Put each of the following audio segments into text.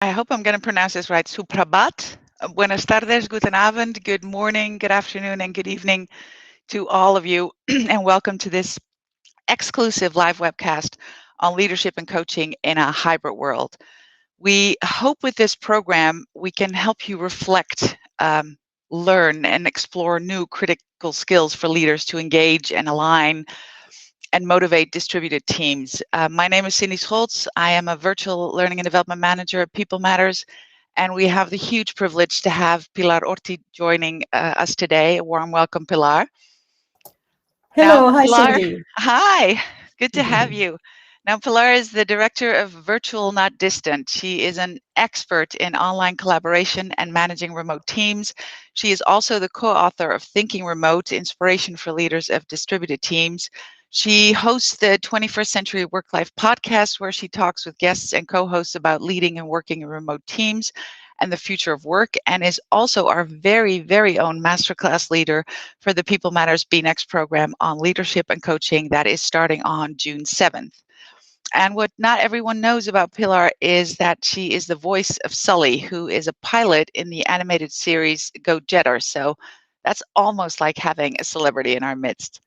I hope I'm going to pronounce this right. Suprabhat. Buenas tardes, guten Abend, good morning, good afternoon, and good evening to all of you, and welcome to this exclusive live webcast on leadership and coaching in a hybrid world. We hope with this program we can help you reflect, learn, and explore new critical skills for leaders to engage and align and motivate distributed teams. My name is Cindy Scholz. I am a virtual learning and development manager at People Matters, and we have the huge privilege to have Pilar Orti joining us today. A warm welcome, Pilar. Now, Hello, hi Pilar, Cindy. hi, good to have you. Now, Pilar is the director of Virtual Not Distant. She is an expert in online collaboration and managing remote teams. She is also the co-author of Thinking Remote, Inspiration for Leaders of Distributed Teams. She hosts the 21st Century Work-Life podcast, where she talks with guests and co-hosts about leading and working in remote teams and the future of work, and is also our very, very own masterclass leader for the People Matters Be Next program on leadership and coaching that is starting on June 7th. And what not everyone knows about Pilar is that she is the voice of Sully, who is a pilot in the animated series Go Jetter. So that's almost like having a celebrity in our midst.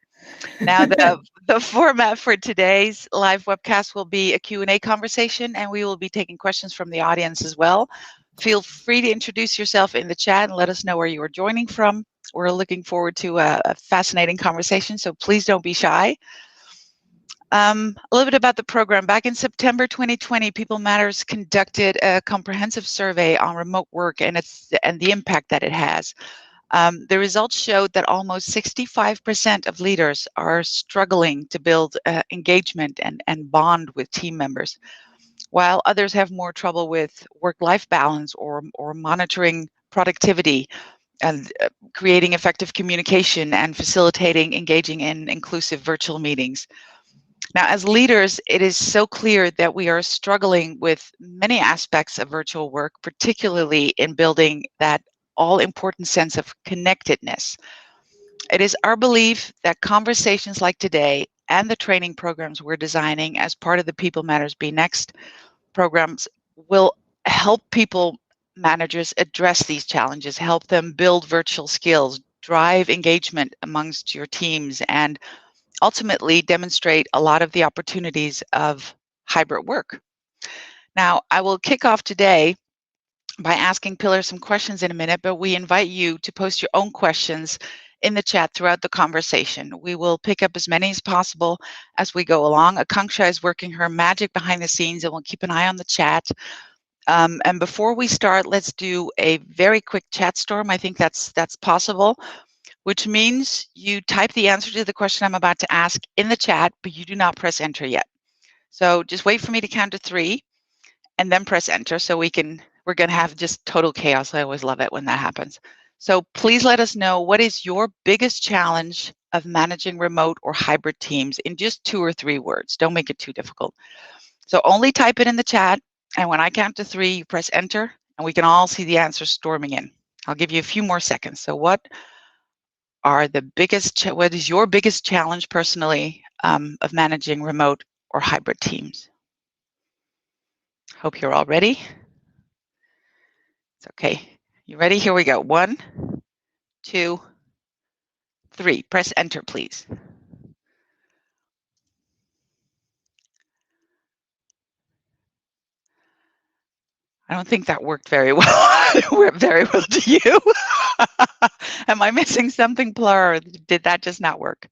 Now, the format for today's live webcast will be a Q&A conversation, and we will be taking questions from the audience as well. Feel free to introduce yourself in the chat and let us know where you are joining from. We're looking forward to a fascinating conversation, so please don't be shy. A little bit about the program. Back in September 2020, People Matters conducted a comprehensive survey on remote work and the impact that it has. The results showed that almost 65% of leaders are struggling to build engagement and bond with team members, while others have more trouble with work-life balance or monitoring productivity and creating effective communication and facilitating engaging in inclusive virtual meetings. Now, as leaders, it is so clear that we are struggling with many aspects of virtual work, particularly in building that all-important sense of connectedness. It is our belief that conversations like today and the training programs we're designing as part of the People Matters Be Next programs will help people managers address these challenges, help them build virtual skills, drive engagement amongst your teams, and ultimately demonstrate a lot of the opportunities of hybrid work. Now, I will kick off today by asking Pilar some questions in a minute, but we invite you to post your own questions in the chat throughout the conversation. We will pick up as many as possible as we go along. Akanksha is working her magic behind the scenes, and we'll keep an eye on the chat. And before we start, let's do a very quick chat storm. I think that's possible, which means you type the answer to the question I'm about to ask in the chat, but you do not press enter yet. So just wait for me to count to 3 and then press enter so we're going to have just total chaos. I always love it when that happens. So please let us know, what is your biggest challenge of managing remote or hybrid teams in just 2 or 3 words. Don't make it too difficult. So only type it in the chat, and when I count to 3, you press enter, and we can all see the answers storming in. I'll give you a few more seconds. So what is your biggest challenge personally of managing remote or hybrid teams? Hope you're all ready. It's okay. You ready? Here we go. 1, 2, 3. Press enter, please. I don't think that worked very well. Worked very well to you. Am I missing something, Pilar, or did that just not work?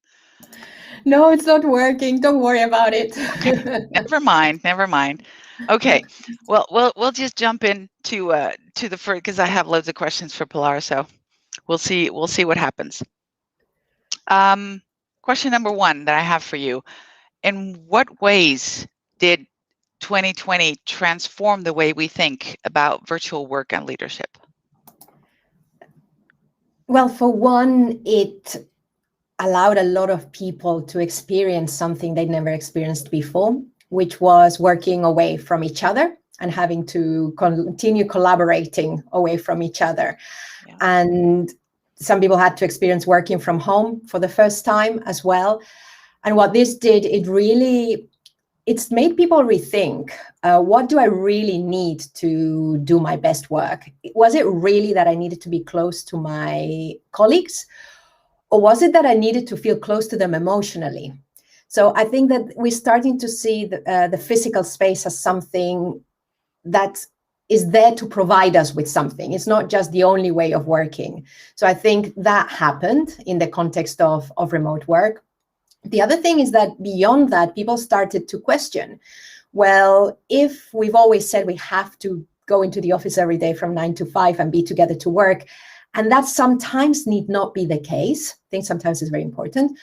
No, it's not working. Don't worry about it. Okay. Never mind. Never mind. Okay. Well, we'll just jump into to the first, because I have loads of questions for Pilar. So we'll see what happens. Question number 1 that I have for you: in what ways did 2020 transform the way we think about virtual work and leadership? Well, for one, it allowed a lot of people to experience something they'd never experienced before, which was working away from each other and having to continue collaborating away from each other. Yeah. And some people had to experience working from home for the first time as well. And what this did, it really it's made people rethink, what do I really need to do my best work? Was it really that I needed to be close to my colleagues? Or was it that I needed to feel close to them emotionally? So I think that we're starting to see the physical space as something that is there to provide us with something. It's not just the only way of working. So I think that happened in the context of remote work. The other thing is that beyond that, people started to question, well, if we've always said we have to go into the office every day from 9 to 5 and be together to work, and that sometimes need not be the case, I think sometimes it's very important.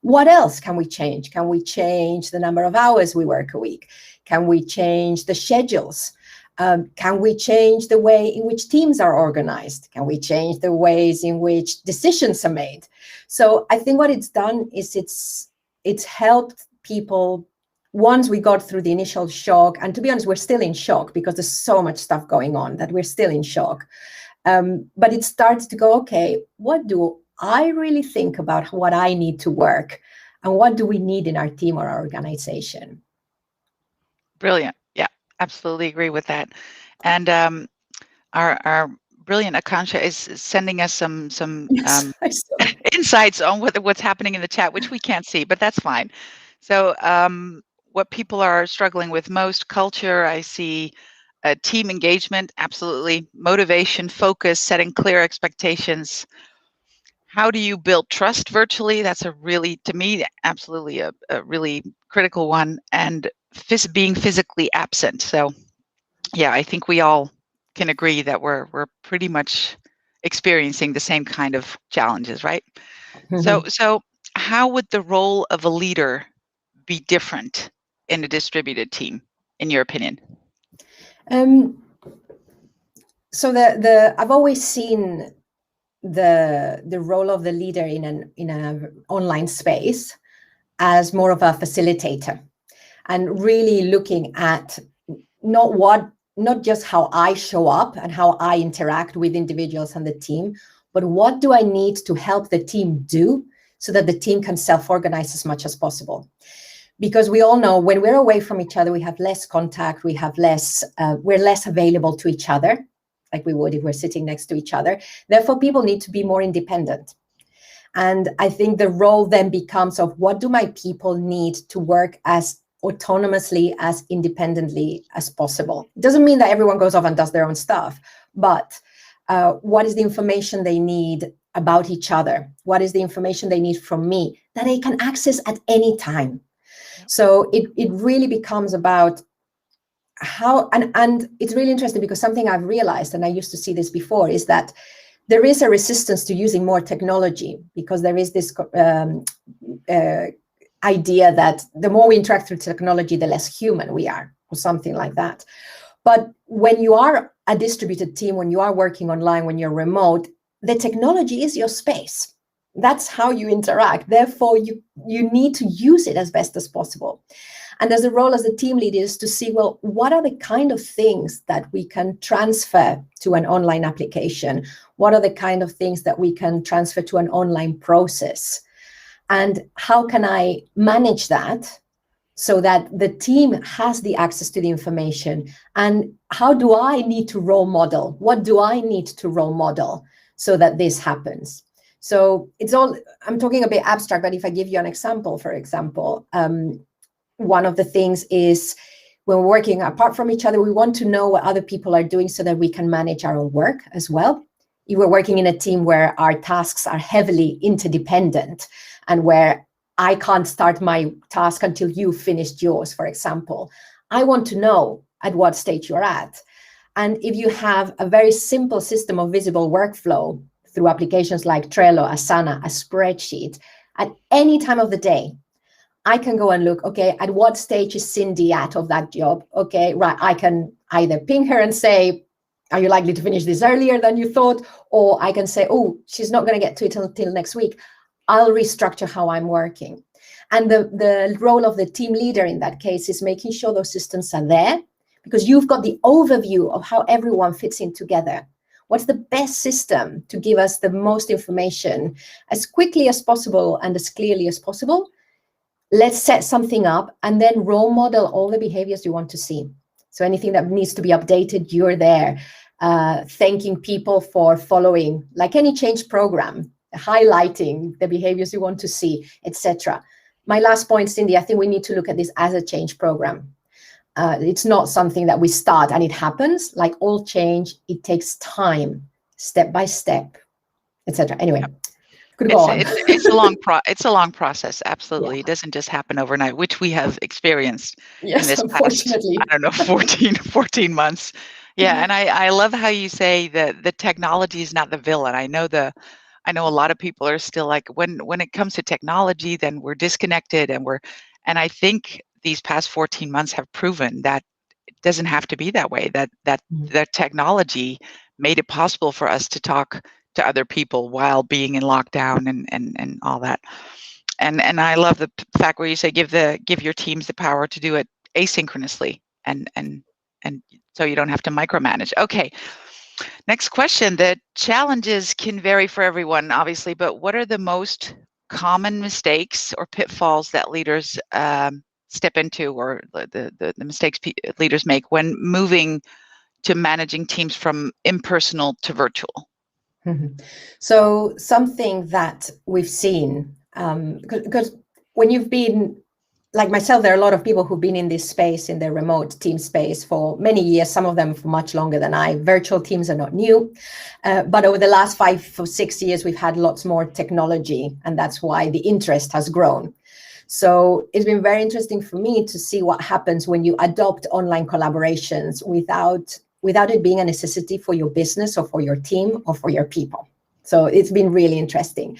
What else can we change? Can we change the number of hours we work a week? Can we change the schedules? Can we change the way in which teams are organized? Can we change the ways in which decisions are made? So I think what it's done is it's helped people once we got through the initial shock. And to be honest, we're still in shock because there's so much stuff going on that we're still in shock. But it starts to go, okay, what do I really think about what I need to work? And what do we need in our team or our organization? Brilliant. Yeah, absolutely agree with that. And our brilliant Akansha is sending us some Yes, insights on what's happening in the chat, which we can't see, but that's fine. So what people are struggling with most, culture, I see team engagement, absolutely, motivation, focus, setting clear expectations. How do you build trust virtually? That's a really, to me, absolutely a really critical one. And being physically absent. So yeah, I think we all can agree that we're pretty much experiencing the same kind of challenges, right? Mm-hmm. So how would the role of a leader be different in a distributed team, in your opinion? So I've always seen the role of the leader in an online space as more of a facilitator, and really looking at not just how I show up and how I interact with individuals and the team, but what do I need to help the team do so that the team can self-organize as much as possible. Because we all know when we're away from each other, we have less contact, we're less available to each other, like we would if we're sitting next to each other. Therefore, people need to be more independent. And I think the role then becomes of what do my people need to work as autonomously, as independently as possible. It doesn't mean that everyone goes off and does their own stuff, but what is the information they need about each other? What is the information they need from me that they can access at any time? Yep. So it really becomes about how, and it's really interesting because something I've realized, and I used to see this before, is that there is a resistance to using more technology because there is this idea that the more we interact through technology, the less human we are, or something like that. But when you are a distributed team, when you are working online, when you're remote, the technology is your space. That's how you interact. Therefore, you need to use it as best as possible. And there's a role as a team leader is to see, well, what are the kind of things that we can transfer to an online application? What are the kind of things that we can transfer to an online process? And how can I manage that so that the team has the access to the information? And how do I need to role model? What do I need to role model so that this happens? So it's all, I'm talking a bit abstract, but if I give you an example, for example, one of the things is when we're working apart from each other, we want to know what other people are doing so that we can manage our own work as well. If we're working in a team where our tasks are heavily interdependent and where I can't start my task until you've finished yours, for example, I want to know at what stage you're at. And if you have a very simple system of visible workflow through applications like Trello, Asana, a spreadsheet, at any time of the day, I can go and look, okay, at what stage is Cindy at of that job? Okay, right, I can either ping her and say, are you likely to finish this earlier than you thought? Or I can say, oh, she's not going to get to it until next week. I'll restructure how I'm working. And the role of the team leader in that case is making sure those systems are there because you've got the overview of how everyone fits in together. What's the best system to give us the most information as quickly as possible and as clearly as possible? let's set something up and then role model all the behaviors you want to see. So anything that needs to be updated, you're there. Thanking people for following, like any change program, highlighting the behaviors you want to see, etc. My last point, Cindy, I think we need to look at this as a change program. It's not something that we start and it happens. Like all change, it takes time, step by step, etc. Anyway, could go on. It's a long process. Absolutely, It doesn't just happen overnight, which we have experienced in this unfortunately. past, I don't know, 14 months. Yeah, and I love how you say that the technology is not the villain. I know a lot of people are still like, when it comes to technology, then we're disconnected, and I think these past 14 months have proven that it doesn't have to be that way. That technology made it possible for us to talk to other people while being in lockdown and all that. And I love the fact where you say give your teams the power to do it asynchronously and so you don't have to micromanage. Okay. Next question. The challenges can vary for everyone, obviously, but what are the most common mistakes or pitfalls that leaders step into, or the mistakes leaders make when moving to managing teams from impersonal to virtual? So something that we've seen, because when you've been, like myself, there are a lot of people who've been in this space, in the remote team space for many years, some of them for much longer than I. Virtual teams are not new, but over the last 5 or 6 years, we've had lots more technology, and that's why the interest has grown. So it's been very interesting for me to see what happens when you adopt online collaborations without it being a necessity for your business or for your team or for your people. So it's been really interesting.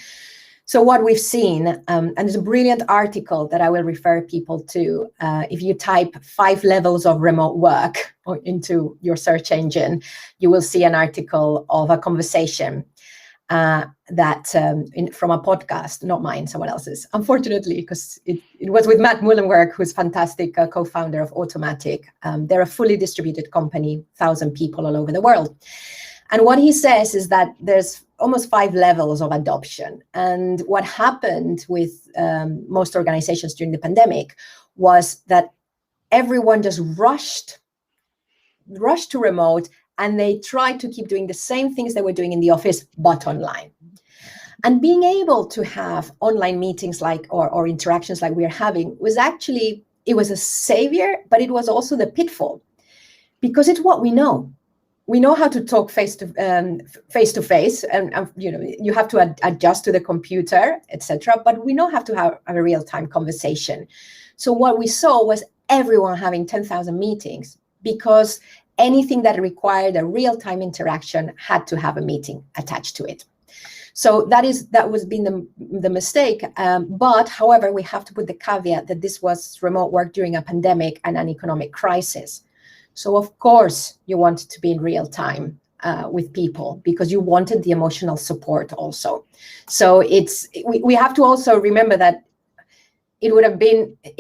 So what we've seen, and there's a brilliant article that I will refer people to. If you type 5 levels of remote work into your search engine, you will see an article of a conversation from a podcast, not mine, someone else's, unfortunately, because it was with Matt Mullenweg, who's fantastic co-founder of Automatic. They're a fully distributed company, 1,000 people all over the world. And what he says is that there's almost 5 levels of adoption. And what happened with most organizations during the pandemic was that everyone just rushed to remote, and they tried to keep doing the same things they were doing in the office, but online. And being able to have online meetings or interactions like we're having it was a savior, but it was also the pitfall, because it's what we know. We know how to talk face to face, and you have to adjust to the computer, etc. But we know how to have a real-time conversation. So what we saw was everyone having 10,000 meetings, because anything that required a real-time interaction had to have a meeting attached to it. So that was been the mistake. But however, we have to put the caveat that this was remote work during a pandemic and an economic crisis. So of course you wanted to be in real time with people, because you wanted the emotional support also. So we have to also remember that it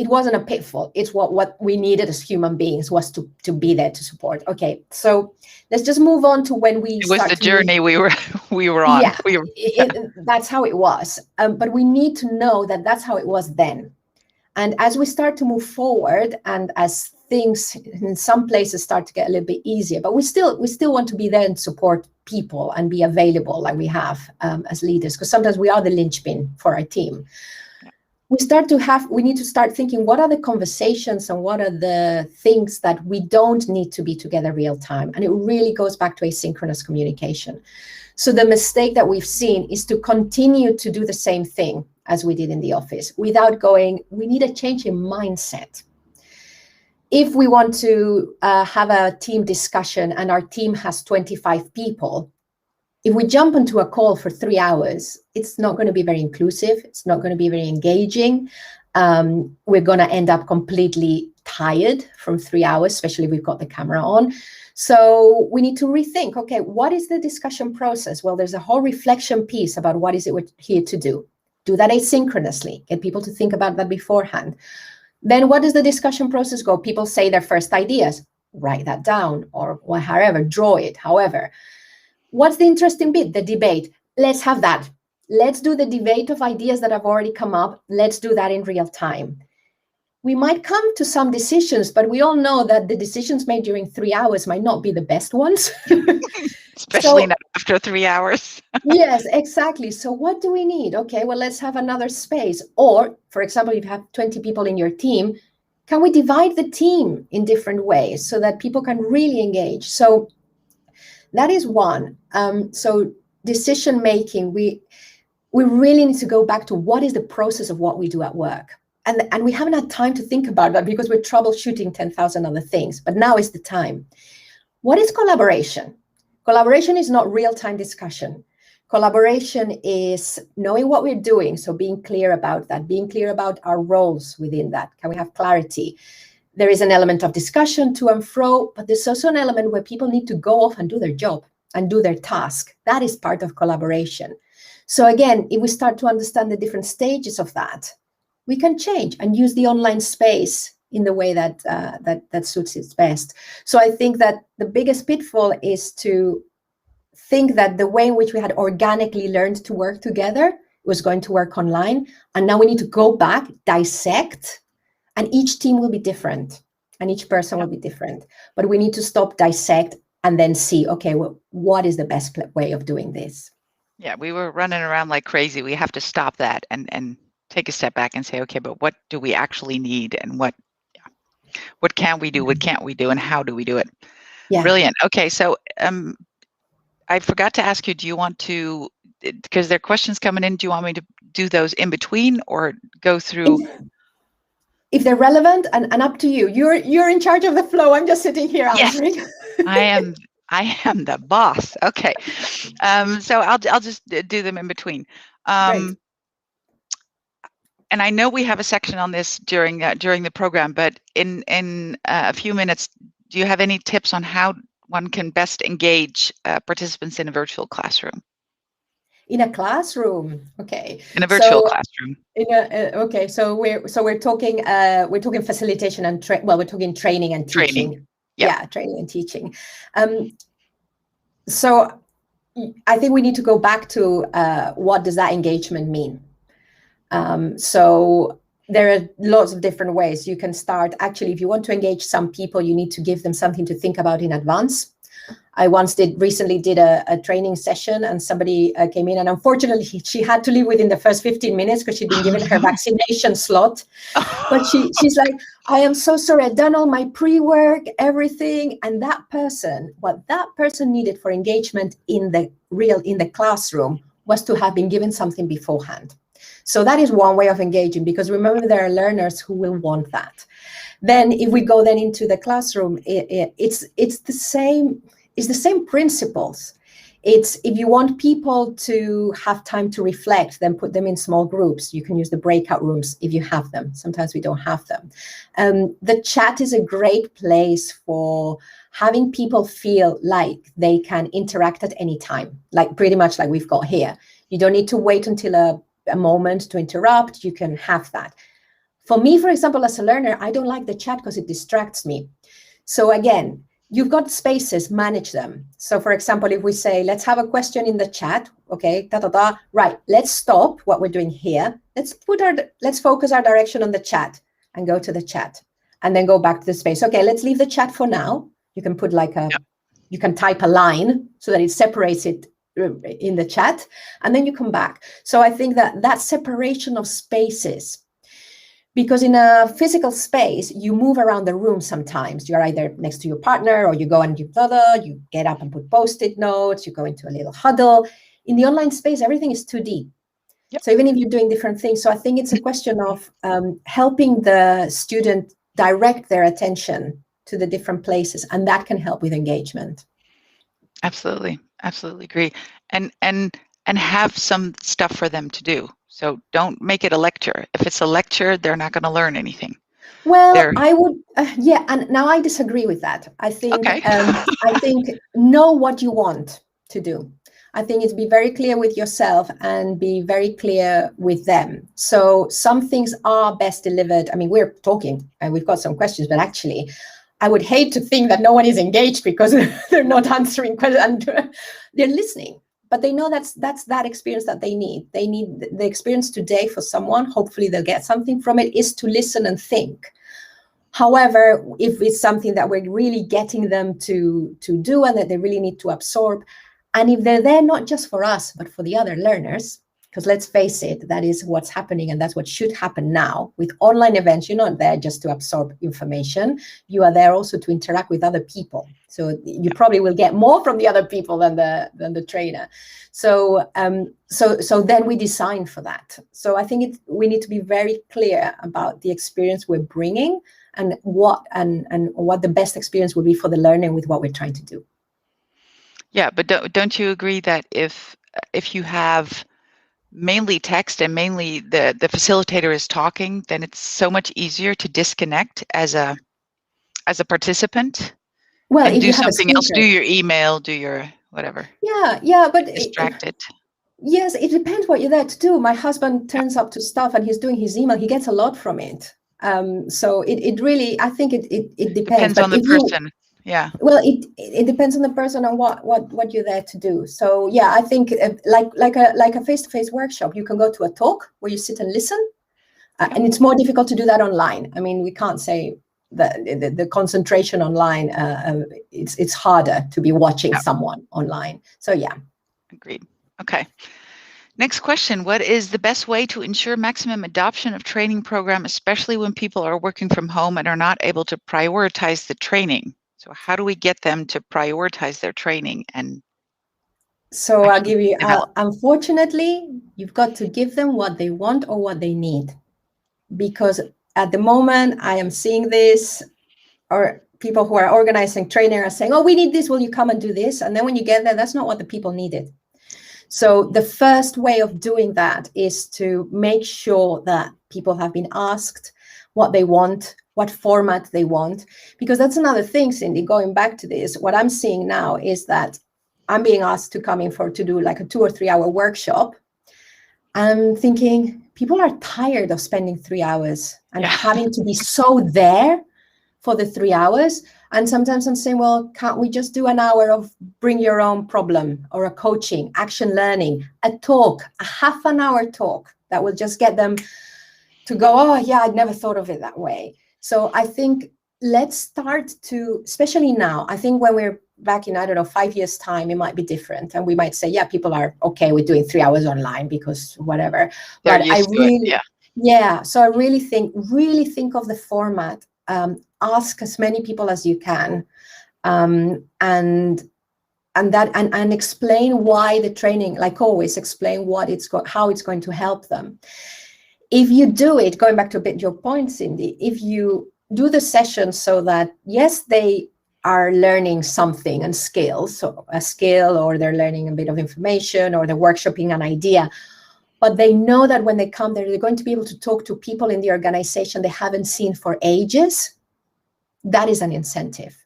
wasn't a pitfall. It's what we needed as human beings, was to be there to support. Okay, so let's just move on to when we start. It was the journey we were on. Yeah, that's how it was. But we need to know that that's how it was then. And as we start to move forward, and as things in some places start to get a little bit easier, but we still want to be there and support people and be available like we have as leaders, because sometimes we are the linchpin for our team. We need to start thinking, what are the conversations and what are the things that we don't need to be together real time? And it really goes back to asynchronous communication. So the mistake that we've seen is to continue to do the same thing as we did in the office without we need a change in mindset. If we want to have a team discussion and our team has 25 people, if we jump into a call for 3 hours, it's not going to be very inclusive. It's not going to be very engaging. We're going to end up completely tired from 3 hours, especially if we've got the camera on. So we need to rethink, okay, what is the discussion process? Well, there's a whole reflection piece about what is it we're here to do. Do that asynchronously. Get people to think about that beforehand. Then what does the discussion process go? People say their first ideas. Write that down, or however, draw it, however. What's the interesting bit? The debate. Let's have that. let's do the debate of ideas that have already come up. Let's do that in real time. We might come to some decisions, but we all know that the decisions made during 3 hours might not be the best ones. Especially not after 3 hours. Yes, exactly. So what do we need? Okay, well, let's have another space. Or, for example, if you have 20 people in your team, can we divide the team in different ways so that people can really engage? So that is one. So decision making, we really need to go back to what is the process of what we do at work. And we haven't had time to think about that because we're troubleshooting 10,000 other things. But now is the time. What is collaboration? Collaboration is not real-time discussion. Collaboration is knowing what we're doing, so being clear about that, being clear about our roles within that. Can we have clarity? There is an element of discussion to and fro, but there's also an element where people need to go off and do their job and do their task. That is part of collaboration. So again, if we start to understand the different stages of that, we can change and use the online space in the way that that suits it best. So I think that the biggest pitfall is to think that the way in which we had organically learned to work together was going to work online. And now we need to go back, dissect, and each team will be different and each person will be different. But we need to stop, dissect, and then see, okay, well, what is the best way of doing this? Yeah, we were running around like crazy. We have to stop that and take a step back and say, okay, but what do we actually need, and what can we do, what can't we do, and how do we do it? Yeah. Brilliant. Okay, so I forgot to ask you, do you want to, because there are questions coming in, do you want me to do those in between or go through? If they're relevant, and up to you. You're in charge of the flow. I'm just sitting here answering. Yes, I am the boss. Okay. So I'll just do them in between. Great. And I know we have a section on this during the program, but in a few minutes, do you have any tips on how one can best engage participants in a virtual classroom? In a classroom, okay. In a virtual classroom. Okay, so we're talking facilitation and we're talking training and teaching. Yep. Yeah, training and teaching. So I think we need to go back to what does that engagement mean? So there are lots of different ways you can start. Actually, if you want to engage some people, you need to give them something to think about in advance. I recently did a training session, and somebody came in, and unfortunately she had to leave within the first 15 minutes because she'd been given her vaccination slot. But she's like, I am so sorry, I've done all my pre-work, everything. And what that person needed for engagement in the classroom was to have been given something beforehand. So that is one way of engaging, because remember, there are learners who will want that. Then if we go then into the classroom, it's the same principles. It's, if you want people to have time to reflect, then put them in small groups. You can use the breakout rooms if you have them. Sometimes we don't have them. The chat is a great place for having people feel like they can interact at any time, like pretty much like we've got here. You don't need to wait until a moment to interrupt. You can have that. For me, for example, as a learner, I don't like the chat because it distracts me. So again, you've got spaces, manage them. So for example, if we say, let's have a question in the chat, okay, right, let's stop what we're doing here. Let's focus our direction on the chat and go to the chat and then go back to the space. Okay, let's leave the chat for now. You can put you can type a line so that it separates it in the chat, and then you come back. So I think that separation of spaces, because in a physical space, you move around the room sometimes. You're either next to your partner, or you go and you get up and put Post-it notes, you go into a little huddle. In the online space, everything is 2D. Yep. So even if you're doing different things, so I think it's a question of helping the student direct their attention to the different places, and that can help with engagement. Absolutely agree. And have some stuff for them to do. So don't make it a lecture. If it's a lecture, they're not going to learn anything. Well, I would, and now I disagree with that. I think, okay. I think know what you want to do. I think it's be very clear with yourself and be very clear with them. So some things are best delivered. I mean, we're talking and we've got some questions, but actually, I would hate to think that no one is engaged because they're not answering questions and they're listening. but they know that's that experience that they need. They need the experience today for someone, hopefully they'll get something from it, is to listen and think. However, if it's something that we're really getting them to do and that they really need to absorb, and if they're there not just for us, but for the other learners, because let's face it, that is what's happening, and that's what should happen now. With online events, you're not there just to absorb information. You are there also to interact with other people. So you probably will get more from the other people than the trainer. So so then we design for that. So I think we need to be very clear about the experience we're bringing and what the best experience will be for the learner with what we're trying to do. Yeah, but don't you agree that if you have mainly text and mainly the facilitator is talking, then it's so much easier to disconnect as a participant? Well, and if do you have a something else, speaker. do your email, do your whatever. Yeah, but distracted. Yes, it depends what you're there to do. My husband turns up to stuff and he's doing his email. He gets a lot from it. So it really, I think it depends. Depends on the person. Yeah. Well, it depends on the person and what you're there to do. So yeah, I think like a face-to-face workshop, you can go to a talk where you sit and listen, and it's more difficult to do that online. I mean, we can't say the concentration online. It's harder to be watching someone online. So yeah. Agreed. Okay. Next question. What is the best way to ensure maximum adoption of training program, especially when people are working from home and are not able to prioritize the training? So how do we get them to prioritize their training? And so I'll give you, unfortunately, you've got to give them what they want or what they need. Because at the moment I am seeing this, or people who are organizing training are saying, oh, we need this, will you come and do this? And then when you get there, that's not what the people needed. So the first way of doing that is to make sure that people have been asked what they want, what format they want, because that's another thing, Cindy, going back to this, what I'm seeing now is that I'm being asked to come in to do like a 2 or 3 hour workshop. I'm thinking people are tired of spending 3 hours and having to be so there for the 3 hours. And sometimes I'm saying, well, can't we just do an hour of bring your own problem, or a coaching, action learning, a talk, a half an hour talk that will just get them to go, oh yeah, I'd never thought of it that way. So I think let's start to, especially now, I think when we're back in, I don't know, 5 years time, it might be different. And we might say, yeah, people are okay with doing 3 hours online because whatever. They're but used I really, to it, so I really think of the format. Ask as many people as you can, and explain why the training, like always, explain how it's going to help them. If you do it, going back to a bit your point, Cindy, if you do the session so that, yes, they are learning something and skills, so a skill, or they're learning a bit of information, or they're workshopping an idea, but they know that when they come there, they're going to be able to talk to people in the organization they haven't seen for ages. That is an incentive,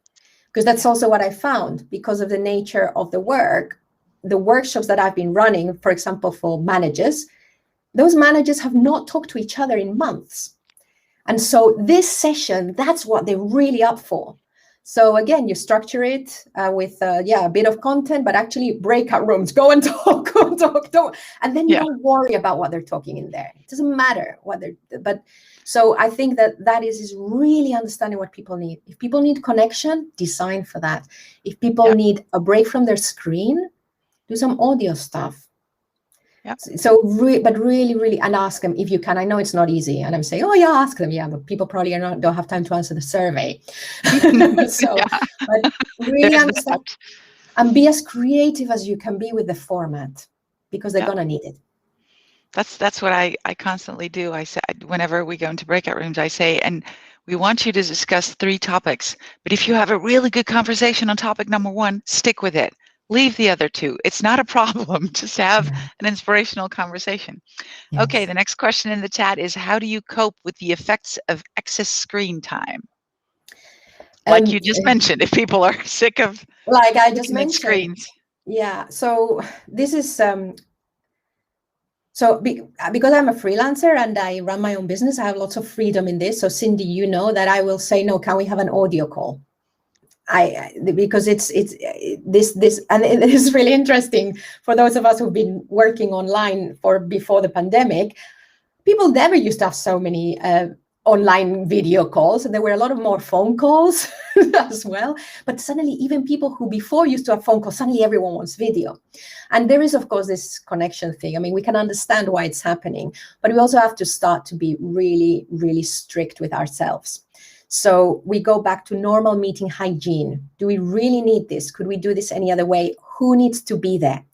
because that's also what I found, because of the nature of the work, the workshops that I've been running, for example, for managers, those managers have not talked to each other in months. And so this session, that's what they're really up for. So again, you structure it with a bit of content, but actually breakout rooms, go and talk, and then you don't worry about what they're talking in there. It doesn't matter what but so I think that is really understanding what people need. If people need connection, design for that. If people need a break from their screen, do some audio stuff. So, but really, and ask them if you can. I know it's not easy, and I'm saying, oh yeah, ask them. Yeah, but people probably don't have time to answer the survey. But really understand and be as creative as you can be with the format, because they're gonna need it. That's what I constantly do. I say, whenever we go into breakout rooms, I say, and we want you to discuss 3 topics. But if you have a really good conversation on topic number 1, stick with it. Leave the other 2. It's not a problem. Just have an inspirational conversation. Yes. Okay, the next question in the chat is, how do you cope with the effects of excess screen time? Like you just mentioned, if people are sick of like I just mentioned screens. Yeah, so this is because I'm a freelancer and I run my own business, I have lots of freedom in this. So Cindy, you know that I will say, no, can we have an audio call? because it's this, and it is really interesting for those of us who've been working online for before the pandemic. People never used to have so many online video calls, and there were a lot of more phone calls as well. But suddenly, even people who before used to have phone calls, suddenly everyone wants video. And there is, of course, this connection thing. I mean, we can understand why it's happening, but we also have to start to be really, really strict with ourselves. So we go back to normal meeting hygiene. Do we really need this? Could we do this any other way? Who needs to be there?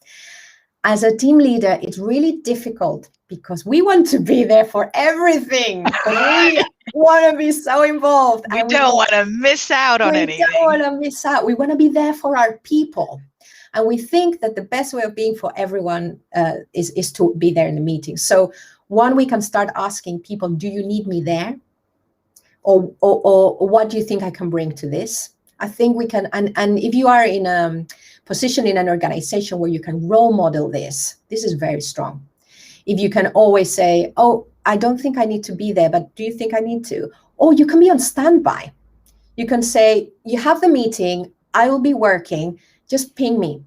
As a team leader, it's really difficult because we want to be there for everything. We want to be so involved. We don't want to miss out on anything. We don't want to miss out. We want to be there for our people. And we think that the best way of being for everyone is to be there in the meeting. So one, we can start asking people, do you need me there? Or what do you think I can bring to this? I think we can, and if you are in a position in an organization where you can role model this is very strong. If you can always say, oh, I don't think I need to be there, but do you think I need to? Or you can be on standby. You can say, you have the meeting, I will be working, just ping me.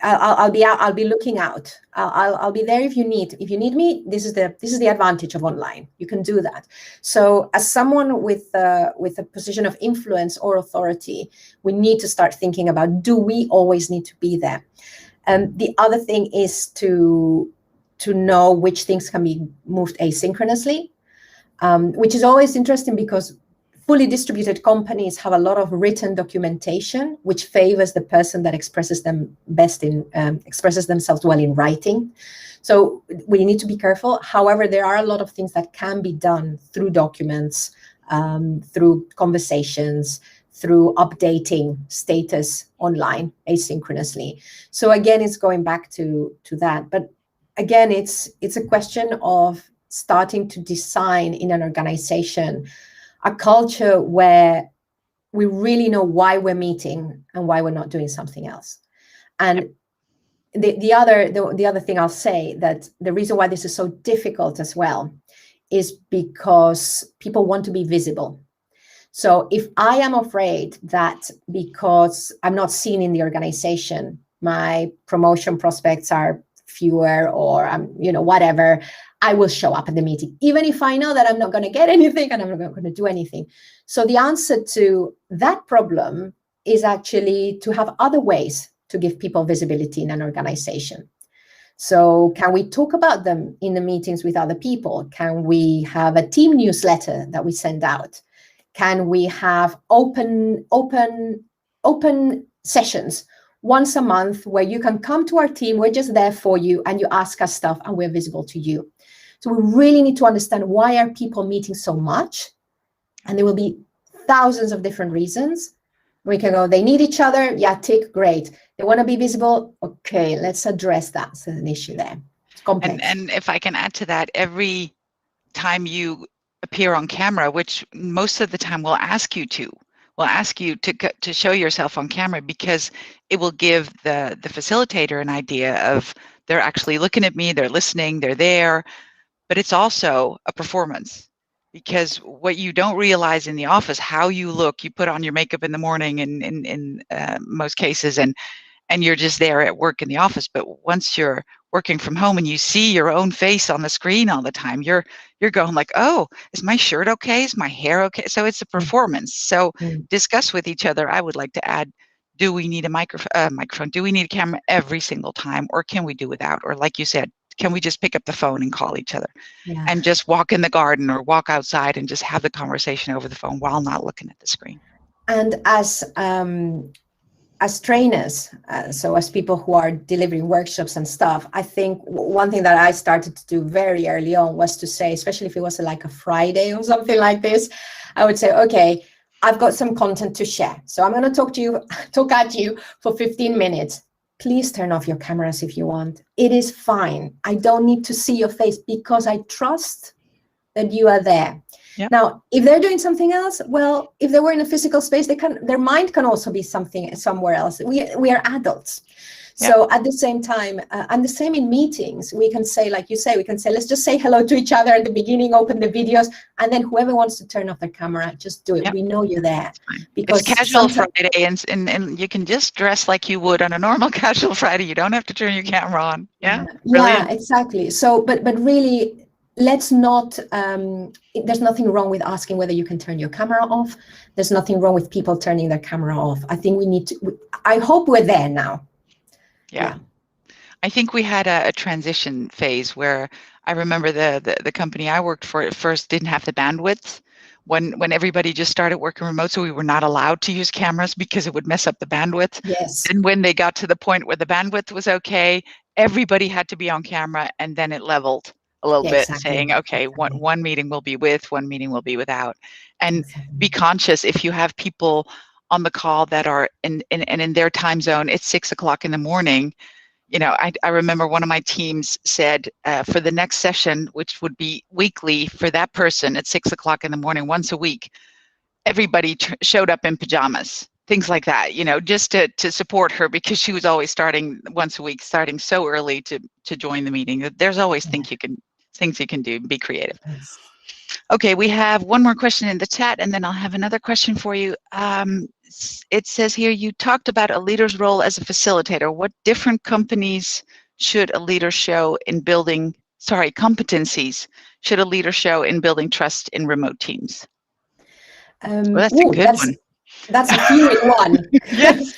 I'll be out. I'll be looking out. I'll be there if you need me. This is the advantage of online. You can do that. So as someone with a position of influence or authority, we need to start thinking about, do we always need to be there? The other thing is to know which things can be moved asynchronously, which is always interesting because fully distributed companies have a lot of written documentation, which favors the person that expresses themselves well in writing. So we need to be careful. However, there are a lot of things that can be done through documents, through conversations, through updating status online asynchronously. So again, it's going back to that. But again, it's a question of starting to design in an organization a culture where we really know why we're meeting and why we're not doing something else. And the other thing I'll say, that the reason why this is so difficult as well is because people want to be visible. So if I am afraid that because I'm not seen in the organization, my promotion prospects are fewer, or whatever, I will show up at the meeting, even if I know that I'm not going to get anything and I'm not going to do anything. So the answer to that problem is actually to have other ways to give people visibility in an organization. So can we talk about them in the meetings with other people? Can we have a team newsletter that we send out? Can we have open sessions once a month where you can come to our team, we're just there for you, and you ask us stuff and we're visible to you? So we really need to understand, why are people meeting so much? And there will be thousands of different reasons. We can go, they need each other. Yeah, tick, great. They want to be visible. Okay, let's address that. So there's an issue there. It's complex. And if I can add to that, every time you appear on camera, which most of the time we'll ask you to show yourself on camera, because it will give the facilitator an idea of, they're actually looking at me, they're listening, they're there. But it's also a performance, because what you don't realize in the office, how you look, you put on your makeup in the morning in most cases, and you're just there at work in the office. But once you're working from home and you see your own face on the screen all the time, you're going like, oh, is my shirt okay? Is my hair okay? So it's a performance. So discuss with each other. I would like to add, do we need a microphone? Do we need a camera every single time? Or can we do without? Or like you said, can we just pick up the phone and call each other and just walk in the garden or walk outside and just have the conversation over the phone while not looking at the screen? And as trainers, so as people who are delivering workshops and stuff, I think one thing that I started to do very early on was to say, especially if it was like a Friday or something like this, I would say, okay, I've got some content to share. So I'm going to talk at you for 15 minutes. Please turn off your cameras if you want. It is fine. I don't need to see your face, because I trust that you are there. Yep. Now, if they're doing something else, well, if they were in a physical space, their mind can also be somewhere else. We are adults. So at the same time, and the same in meetings, we can say, like you say, let's just say hello to each other at the beginning, open the videos, and then whoever wants to turn off their camera, just do it. Yep. We know you're there. Because it's casual Friday, and you can just dress like you would on a normal casual Friday. You don't have to turn your camera on. Yeah, yeah, exactly. So, but really, let's not, there's nothing wrong with asking whether you can turn your camera off. There's nothing wrong with people turning their camera off. I think we need to, I hope we're there now. Yeah. I think we had a transition phase where I remember the company I worked for at first didn't have the bandwidth when everybody just started working remote, so we were not allowed to use cameras because it would mess up the bandwidth. Yes. And when they got to the point where the bandwidth was okay, everybody had to be on camera, and then it leveled a little bit, saying, okay, one meeting will be with, one meeting will be without. And be conscious if you have people on the call that are in their time zone, it's 6 o'clock in the morning. You know, I remember one of my teams said for the next session, which would be weekly for that person at 6 o'clock in the morning, once a week, everybody showed up in pajamas, things like that, you know, just to support her, because she was always starting once a week, starting so early to join the meeting. There's always things you can do, be creative. Yes. Okay, we have one more question in the chat, and then I'll have another question for you. It says here, you talked about a leader's role as a facilitator. What different competencies should a leader show in building trust in remote teams? Well, that's a good one. That's a huge one. Yes.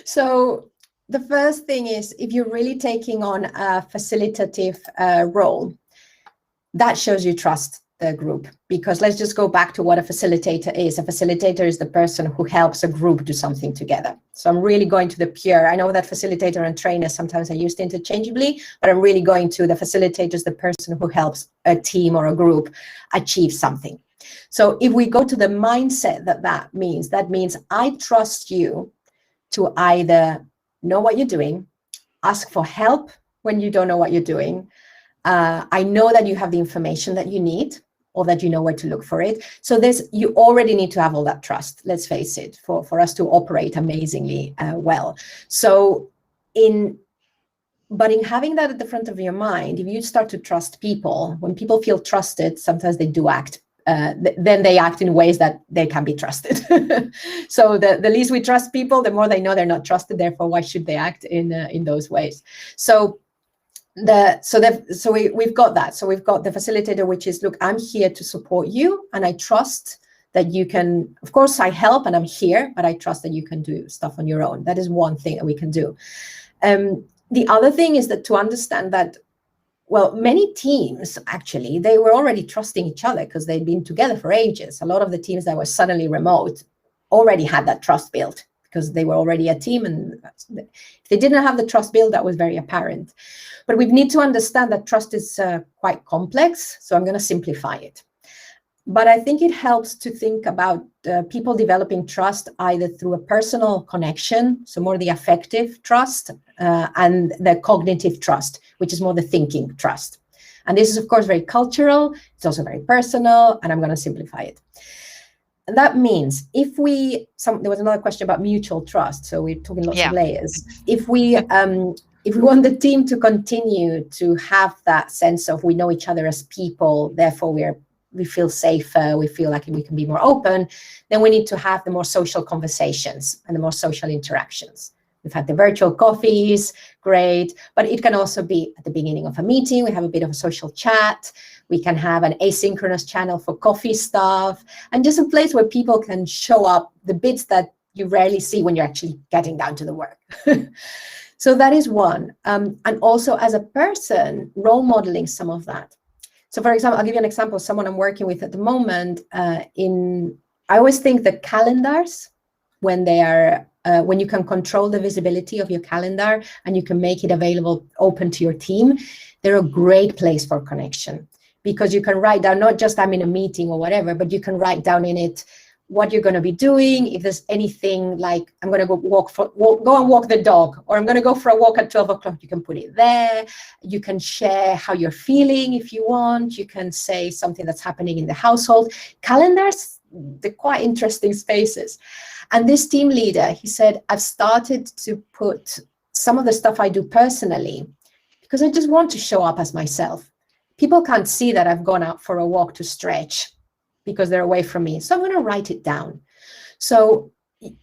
So the first thing is, if you're really taking on a facilitative role, that shows you trust the group, because let's just go back to what a facilitator is. A facilitator is the person who helps a group do something together. So I'm really going to the pure, I know that facilitator and trainer sometimes are used interchangeably, but I'm really going to the facilitator is the person who helps a team or a group achieve something. So if we go to the mindset that means I trust you to either know what you're doing, ask for help when you don't know what you're doing. I know that you have the information that you need, or that you know where to look for it. So you already need to have all that trust, let's face it, for us to operate amazingly well. So in having that at the front of your mind, if you start to trust people, when people feel trusted, sometimes they do act. Then they act in ways that they can be trusted. So the least we trust people, the more they know they're not trusted. Therefore, why should they act in those ways? So we've got that. So we've got the facilitator, which is, look, I'm here to support you, and I trust that you can, of course, I help and I'm here, but I trust that you can do stuff on your own. That is one thing that we can do. The other thing is that to understand that, well, many teams, actually, they were already trusting each other because they'd been together for ages. A lot of the teams that were suddenly remote already had that trust built because they were already a team. And if they didn't have the trust built, that was very apparent. But we need to understand that trust is quite complex. So I'm going to simplify it. But I think it helps to think about people developing trust either through a personal connection, so more the affective trust, and the cognitive trust, which is more the thinking trust. And this is, of course, very cultural. It's also very personal, and I'm going to simplify it. And that means there was another question about mutual trust. So we're talking lots of layers. If we want the team to continue to have that sense of we know each other as people, therefore we feel safer, we feel like we can be more open, then we need to have the more social conversations and the more social interactions. We've had the virtual coffees, great, but it can also be at the beginning of a meeting, we have a bit of a social chat, we can have an asynchronous channel for coffee stuff, and just a place where people can show up the bits that you rarely see when you're actually getting down to the work. So that is one. And also as a person, role modeling some of that. So for example, I'll give you an example of someone I'm working with at the moment. I always think that calendars, when you can control the visibility of your calendar and you can make it available, open to your team, they're a great place for connection, because you can write down, not just I'm in a meeting or whatever, but you can write down in it what you're going to be doing. If there's anything like, I'm going to go go and walk the dog, or I'm going to go for a walk at 12 o'clock, you can put it there. You can share how you're feeling if you want. You can say something that's happening in the household. Calendars, they're quite interesting spaces. And this team leader, he said, I've started to put some of the stuff I do personally because I just want to show up as myself. People can't see that I've gone out for a walk to stretch because they're away from me. So I'm going to write it down. So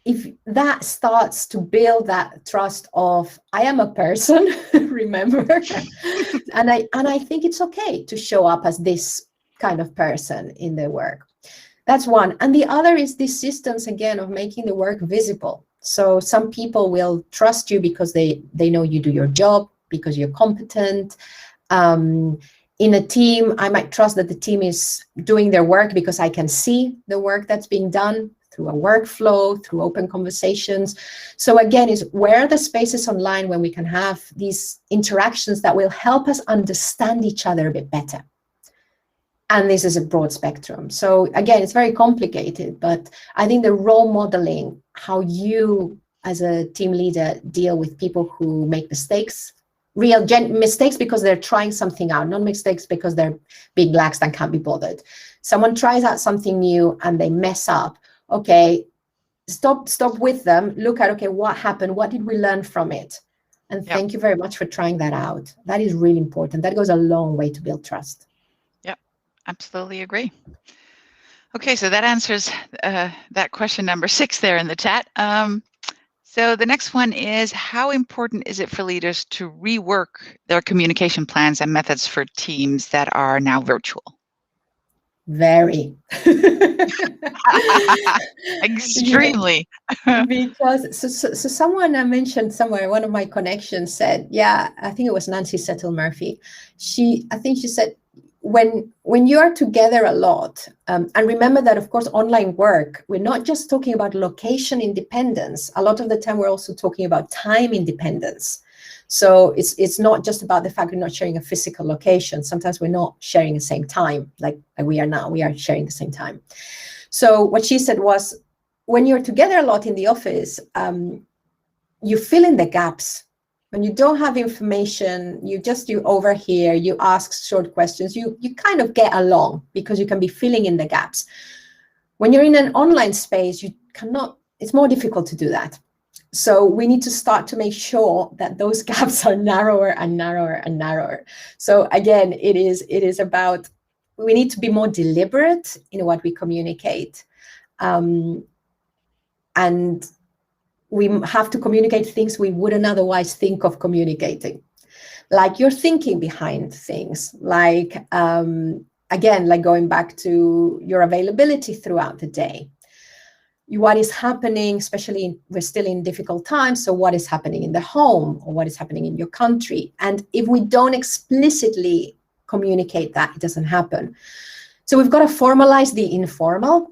if that starts to build that trust of, I am a person, remember, and I think it's okay to show up as this kind of person in their work. That's one. And the other is these systems, again, of making the work visible. So some people will trust you because they know you do your job, because you're competent. In a team, I might trust that the team is doing their work because I can see the work that's being done through a workflow, through open conversations. So again, is where are the spaces online when we can have these interactions that will help us understand each other a bit better? And this is a broad spectrum. So again, it's very complicated, but I think the role modeling, how you as a team leader deal with people who make mistakes, real mistakes because they're trying something out, not mistakes because they're being lax and can't be bothered. Someone tries out something new and they mess up. Okay, stop with them. Look at, okay, what happened? What did we learn from it? And thank you very much for trying that out. That is really important. That goes a long way to build trust. Yep, absolutely agree. Okay, so that answers that question number 6 there in the chat. So the next one is, how important is it for leaders to rework their communication plans and methods for teams that are now virtual? Very. Extremely. Because so someone I mentioned somewhere, one of my connections said, yeah, I think it was Nancy Settle Murphy. I think she said, when you are together a lot, and remember that, of course, online work, we're not just talking about location independence. A lot of the time, we're also talking about time independence. So it's not just about the fact we're not sharing a physical location. Sometimes we're not sharing the same time, like we are now. We are sharing the same time. So what she said was, when you're together a lot in the office, you fill in the gaps. When you don't have information, you overhear, you ask short questions, you kind of get along because you can be filling in the gaps. When you're in an online space, you cannot, it's more difficult to do that. So we need to start to make sure that those gaps are narrower and narrower and narrower. So again, it is about, we need to be more deliberate in what we communicate. And we have to communicate things we wouldn't otherwise think of communicating. Like your thinking behind things, like, again, like going back to your availability throughout the day. What is happening, especially we're still in difficult times, so what is happening in the home or what is happening in your country? And if we don't explicitly communicate that, it doesn't happen. So we've got to formalize the informal.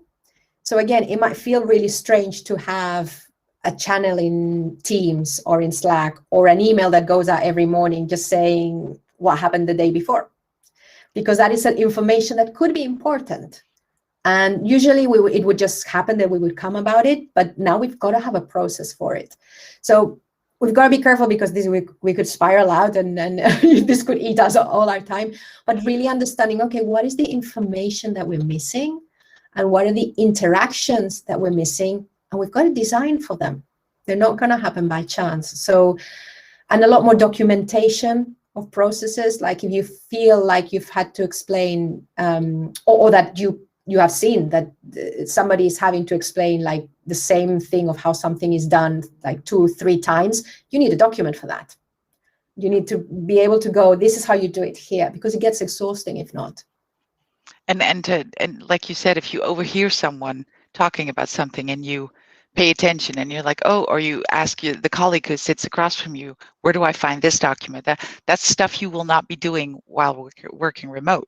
So again, it might feel really strange to have a channel in Teams or in Slack or an email that goes out every morning just saying what happened the day before, because that is information that could be important. And usually it would just happen that we would come about it, but now we've got to have a process for it. So we've got to be careful because we could spiral out and this could eat us all our time, but really understanding, okay, what is the information that we're missing and what are the interactions that we're missing? And we've got to design for them. They're not going to happen by chance. So, and a lot more documentation of processes. Like if you feel like you've had to explain, or that you have seen that somebody is having to explain like the same thing of how something is done like 2-3 times, you need a document for that. You need to be able to go, this is how you do it here, because it gets exhausting if not. And like you said, if you overhear someone talking about something and you pay attention and you're like, oh, or you ask the colleague who sits across from you, where do I find this document? That's stuff you will not be doing while working remote.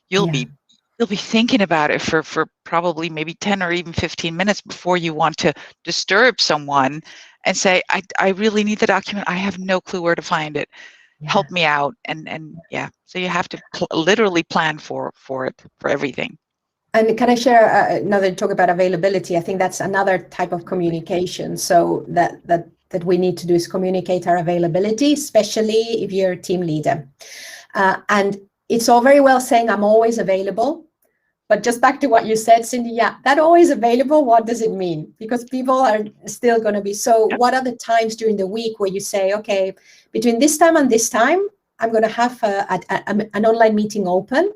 You'll be thinking about it for probably maybe 10 or even 15 minutes before you want to disturb someone and say, I really need the document. I have no clue where to find it. Help me out. And yeah, so you have to literally plan for it, for everything. And can I share another talk about availability? I think that's another type of communication. So that we need to do is communicate our availability, especially if you're a team leader. And it's all very well saying I'm always available, but just back to what you said, Cindy, yeah, that always available, what does it mean? Because people are still going to be, so what are the times during the week where you say, okay, between this time and this time, I'm going to have an online meeting open.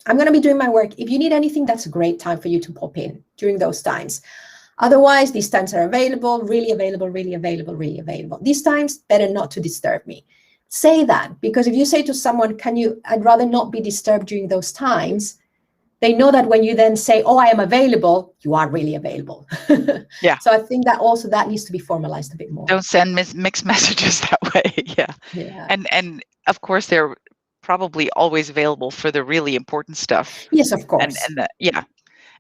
I'm going to be doing my work. If you need anything, that's a great time for you to pop in during those times. Otherwise, these times are available, really available, really available, really available. These times, better not to disturb me. Say that, because if you say to someone, I'd rather not be disturbed during those times, they know that when you then say, oh, I am available, you are really available. Yeah. So I think that needs to be formalized a bit more. Don't send mixed messages that way. Yeah. And of course, they're probably always available for the really important stuff. Yes, of course.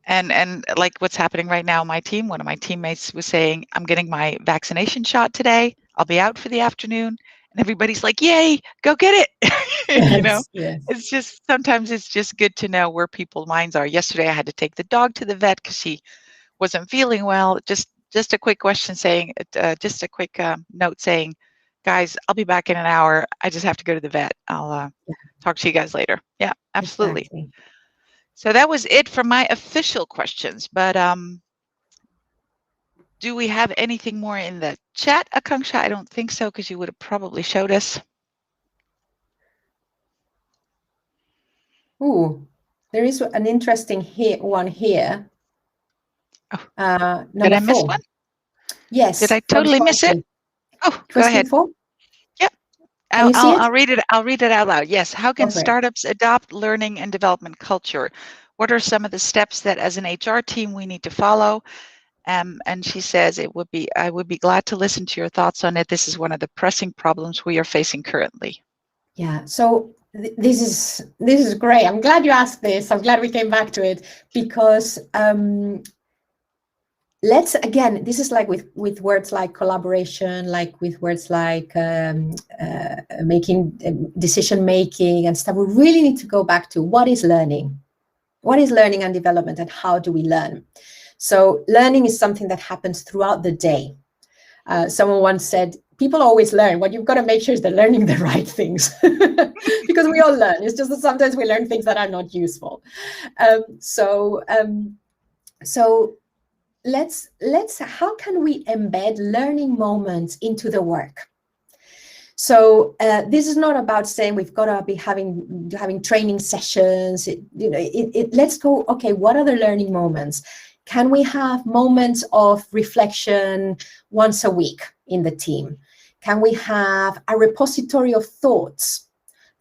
And like what's happening right now, my team, one of my teammates was saying, I'm getting my vaccination shot today. I'll be out for the afternoon. And everybody's like, yay, go get it. You know, It's just, sometimes it's just good to know where people's minds are. Yesterday, I had to take the dog to the vet because she wasn't feeling well. Just a quick question saying, just a quick note saying, guys, I'll be back in an hour. I just have to go to the vet. I'll talk to you guys later. Yeah, absolutely. Exactly. So that was it for my official questions, but do we have anything more in the chat, Akanksha? I don't think so, because you would have probably showed us. Ooh, there is an interesting one here. Oh, did I miss 4. one? Yes. Did I totally miss it? Oh, go ahead. 4? Yep. I'll read it. I'll read it out loud. Yes. How can startups adopt learning and development culture? What are some of the steps that as an HR team we need to follow? And she says I would be glad to listen to your thoughts on it. This is one of the pressing problems we are facing currently. Yeah. So this is great. I'm glad you asked this. I'm glad we came back to it, because this is like with words like collaboration, like with words like making decision making and stuff. We really need to go back to what is learning and development, and how do we learn? So learning is something that happens throughout the day. Someone once said, people always learn. What you've got to make sure is they're learning the right things, because we all learn. It's just that sometimes we learn things that are not useful. So how can we embed learning moments into the work? So this is not about saying we've got to be having training sessions. Let's go, okay, what are the learning moments? Can we have moments of reflection once a week in the team? Can we have a repository of thoughts?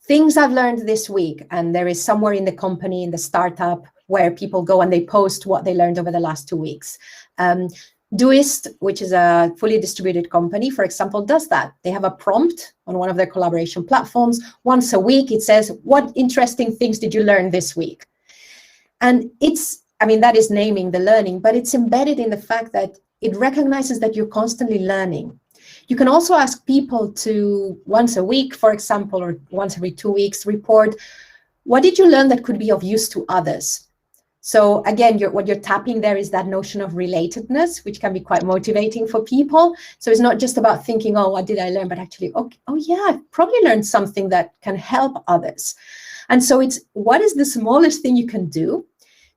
Things I've learned this week, and there is somewhere in the company, in the startup, where people go and they post what they learned over the last 2 weeks. Doist, which is a fully distributed company, for example, does that. They have a prompt on one of their collaboration platforms. Once a week, it says, what interesting things did you learn this week? And that is naming the learning, but it's embedded in the fact that it recognizes that you're constantly learning. You can also ask people to, once a week, for example, or once every 2 weeks, report, what did you learn that could be of use to others? So again, what you're tapping there is that notion of relatedness, which can be quite motivating for people. So it's not just about thinking, oh, what did I learn? But actually, oh yeah, I've probably learned something that can help others. And so it's, what is the smallest thing you can do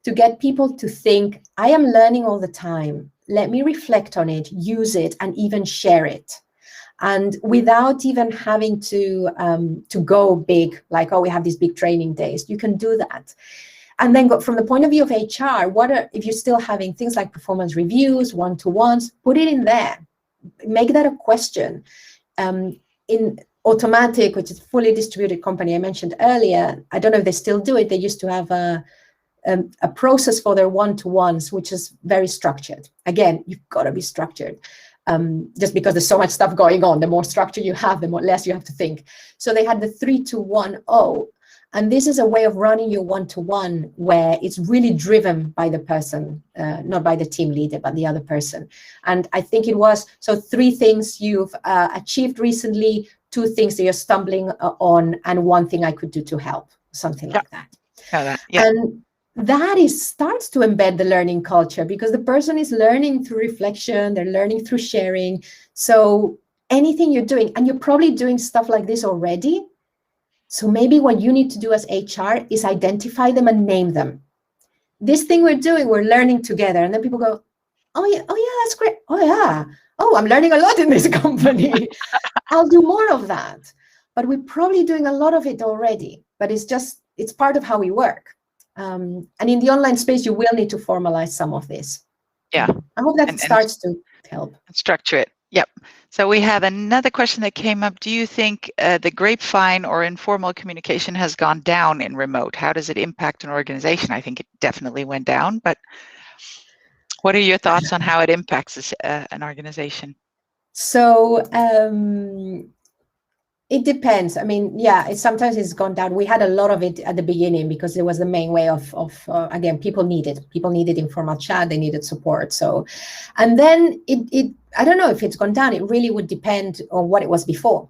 to get people to think, I am learning all the time. Let me reflect on it, use it, and even share it. And without even having to go big, like, oh, we have these big training days, you can do that. And then from the point of view of HR, if you're still having things like performance reviews, one-to-ones, put it in there. Make that a question. In Automatic, which is a fully distributed company I mentioned earlier, I don't know if they still do it. They used to have a process for their one-to-ones, which is very structured. Again, you've got to be structured. Just because there's so much stuff going on, the more structure you have, the less you have to think. So they had the 3-2-1-0. And this is a way of running your one-to-one where it's really driven by the person, not by the team leader, but the other person. And I think it was, 3 things you've achieved recently, 2 things that you're stumbling on, and 1 thing I could do to help, something like that. Yeah. that starts to embed the learning culture, because the person is learning through reflection, they're learning through sharing. So anything you're doing, and you're probably doing stuff like this already. So maybe what you need to do as HR is identify them and name them. This thing we're doing, we're learning together. And then people go, oh yeah, that's great. Oh yeah. Oh, I'm learning a lot in this company. I'll do more of that. But we're probably doing a lot of it already, but it's part of how we work. And in the online space, you will need to formalize some of this. Yeah. I hope that starts to help. Structure it. Yep. So we have another question that came up. Do you think the grapevine or informal communication has gone down in remote? How does it impact an organization? I think it definitely went down, but what are your thoughts on how it impacts an organization? So it depends. I mean, yeah, sometimes it's gone down. We had a lot of it at the beginning because it was the main way of again, people needed informal chat, they needed support. So, and then it I don't know if it's gone down. It really would depend on what it was before.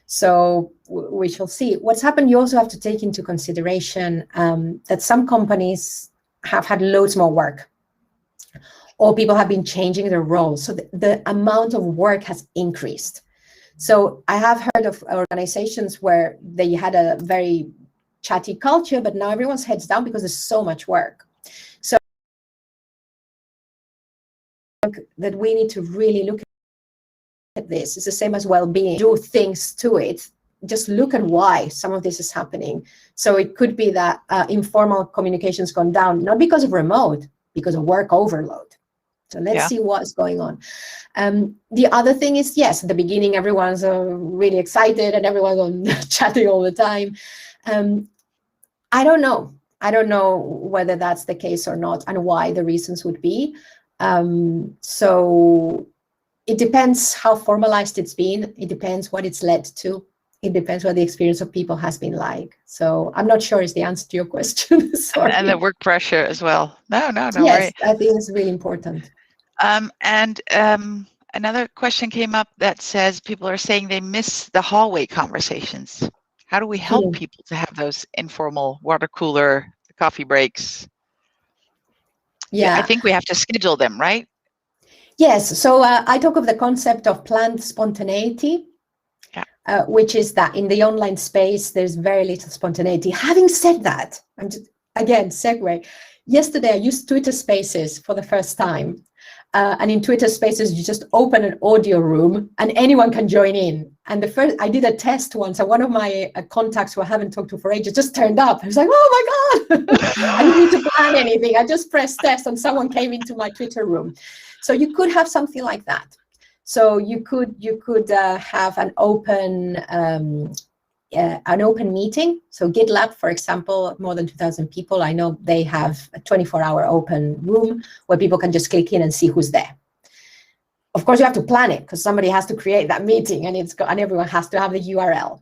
So we shall see. What's happened, you also have to take into consideration that some companies have had loads more work, or people have been changing their roles. So the amount of work has increased. So I have heard of organizations where they had a very chatty culture, but now everyone's heads down because there's so much work. So that we need to really look at this. It's the same as well-being. Do things to it. Just look at why some of this is happening. So it could be that informal communication's gone down, not because of remote, because of work overload. So let's see what's going on. The other thing is, yes, at the beginning, everyone's really excited and everyone's chatting all the time. I don't know. I don't know whether that's the case or not, and why the reasons would be. So it depends how formalized it's been. It depends what it's led to. It depends what the experience of people has been like. So I'm not sure is the answer to your question. Sorry. And the work pressure as well. No, don't yes, worry. I think it's really important. Another question came up that says people are saying they miss the hallway conversations. How do we help people to have those informal water cooler coffee breaks? Yeah, I think we have to schedule them, right? Yes. So I talk of the concept of planned spontaneity, which is that in the online space, there's very little spontaneity. Having said that, I'm just, again, segue. Yesterday, I used Twitter Spaces for the first time. And in Twitter Spaces, you just open an audio room and anyone can join in. And I did a test once, and one of my contacts who I haven't talked to for ages just turned up. I was like, oh my God, I didn't need to plan anything. I just pressed test and someone came into my Twitter room. So you could have something like that. So you could have an open meeting. So GitLab, for example, more than 2,000 people, I know they have a 24-hour open room where people can just click in and see who's there. Of course, you have to plan it because somebody has to create that meeting, and everyone has to have the URL.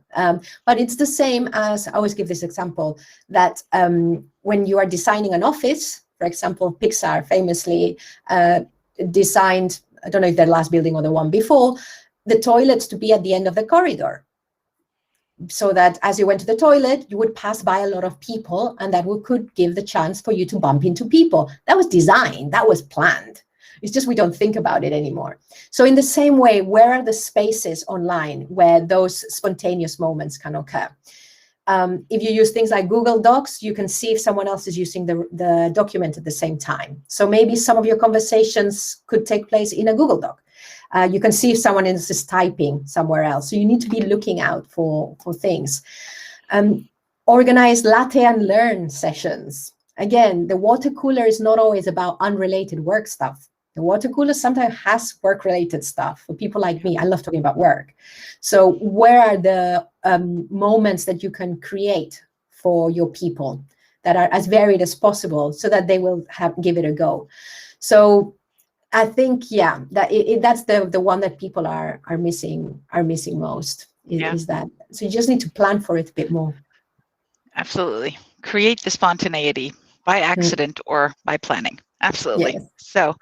But it's the same as, I always give this example, that when you are designing an office, for example, Pixar famously designed, I don't know if their last building or the one before, the toilets to be at the end of the corridor, so that as you went to the toilet, you would pass by a lot of people, and that could give the chance for you to bump into people. That was designed, that was planned. It's just we don't think about it anymore. So in the same way, where are the spaces online where those spontaneous moments can occur? If you use things like Google Docs, you can see if someone else is using the document at the same time. So maybe some of your conversations could take place in a Google Doc. You can see if someone else is typing somewhere else. So you need to be looking out for things. Organize latte and learn sessions. Again, the water cooler is not always about unrelated work stuff. The water cooler sometimes has work-related stuff. For people like me, I love talking about work. So where are the moments that you can create for your people that are as varied as possible so that they will give it a go? So I think, yeah, that's the one that people are missing most is that. So you just need to plan for it a bit more. Absolutely. Create the spontaneity by accident or by planning. Absolutely. Yes. So,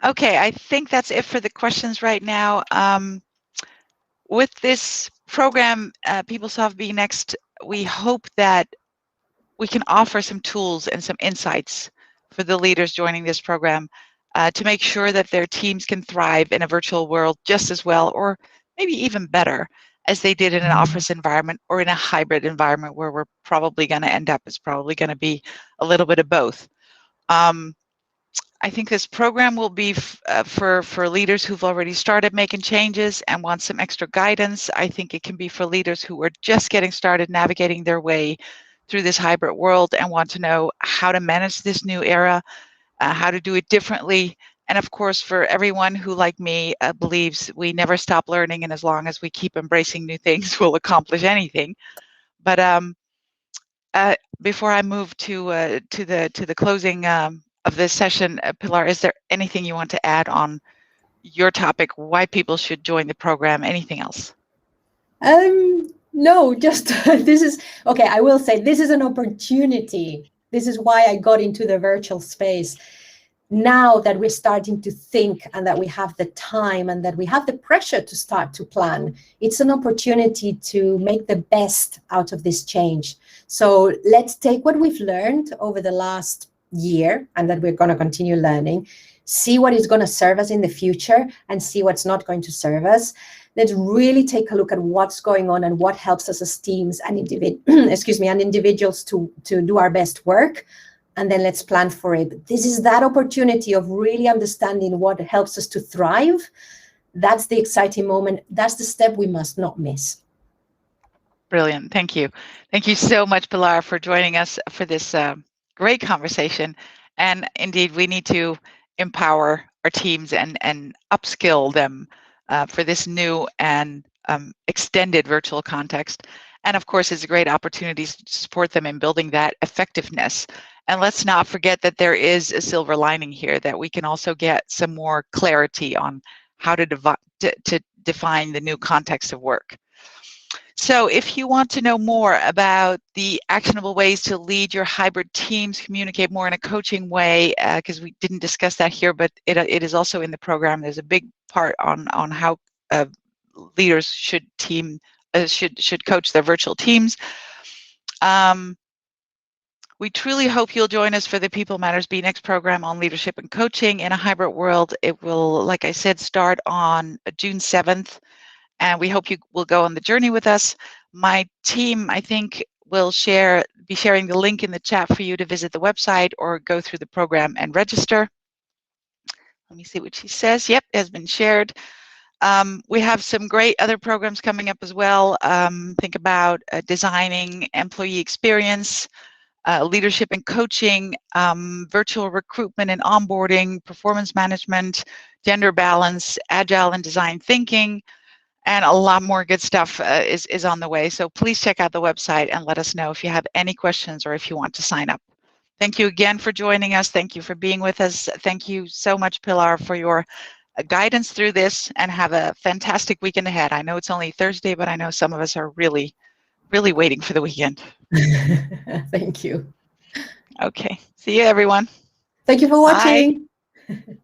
okay, I think that's it for the questions right now. With this program, PeopleSoft Be Next, we hope that we can offer some tools and some insights for the leaders joining this program to make sure that their teams can thrive in a virtual world just as well, or maybe even better, as they did in an office environment or in a hybrid environment where we're probably going to end up. It's probably going to be a little bit of both. I think this program will be for leaders who've already started making changes and want some extra guidance. I think it can be for leaders who are just getting started navigating their way through this hybrid world and want to know how to manage this new era, how to do it differently. And of course, for everyone who, like me, believes we never stop learning, and as long as we keep embracing new things, we'll accomplish anything. But before I move to the closing of this session, Pilar, is there anything you want to add on your topic, why people should join the program, anything else? No, just this is, okay, I will say this is an opportunity. This is why I got into the virtual space. Now that we're starting to think and that we have the time and that we have the pressure to start to plan, it's an opportunity to make the best out of this change. So let's take what we've learned over the last year and that we're going to continue learning, see what is going to serve us in the future and see what's not going to serve us. Let's really take a look at what's going on and what helps us as teams and individuals to do our best work. And then let's plan for it. This is that opportunity of really understanding what helps us to thrive. That's the exciting moment. That's the step we must not miss. Brilliant. Thank you. Thank you so much, Pilar, for joining us for this great conversation. And indeed, we need to empower our teams and upskill them for this new and extended virtual context. And of course, it's a great opportunity to support them in building that effectiveness. And let's not forget that there is a silver lining here, that we can also get some more clarity on how to define the new context of work. So if you want to know more about the actionable ways to lead your hybrid teams, communicate more in a coaching way, because we didn't discuss that here, but it is also in the program. There's a big part on how leaders should coach their virtual teams. We truly hope you'll join us for the People Matters Be Next program on leadership and coaching in a hybrid world. It will, like I said, start on June 7th, and we hope you will go on the journey with us. My team, I think, will be sharing the link in the chat for you to visit the website or go through the program and register. Let me see what she says. Yep, it has been shared. We have some great other programs coming up as well. Think about designing employee experience, leadership and coaching, virtual recruitment and onboarding, performance management, gender balance, agile and design thinking, and a lot more good stuff is on the way. So please check out the website and let us know if you have any questions or if you want to sign up. Thank you again for joining us. Thank you for being with us. Thank you so much, Pilar, for your guidance through this, and have a fantastic weekend ahead. I know it's only Thursday, but I know some of us are really waiting for the weekend. Thank you. Okay. See you, everyone. Thank you for watching. Bye.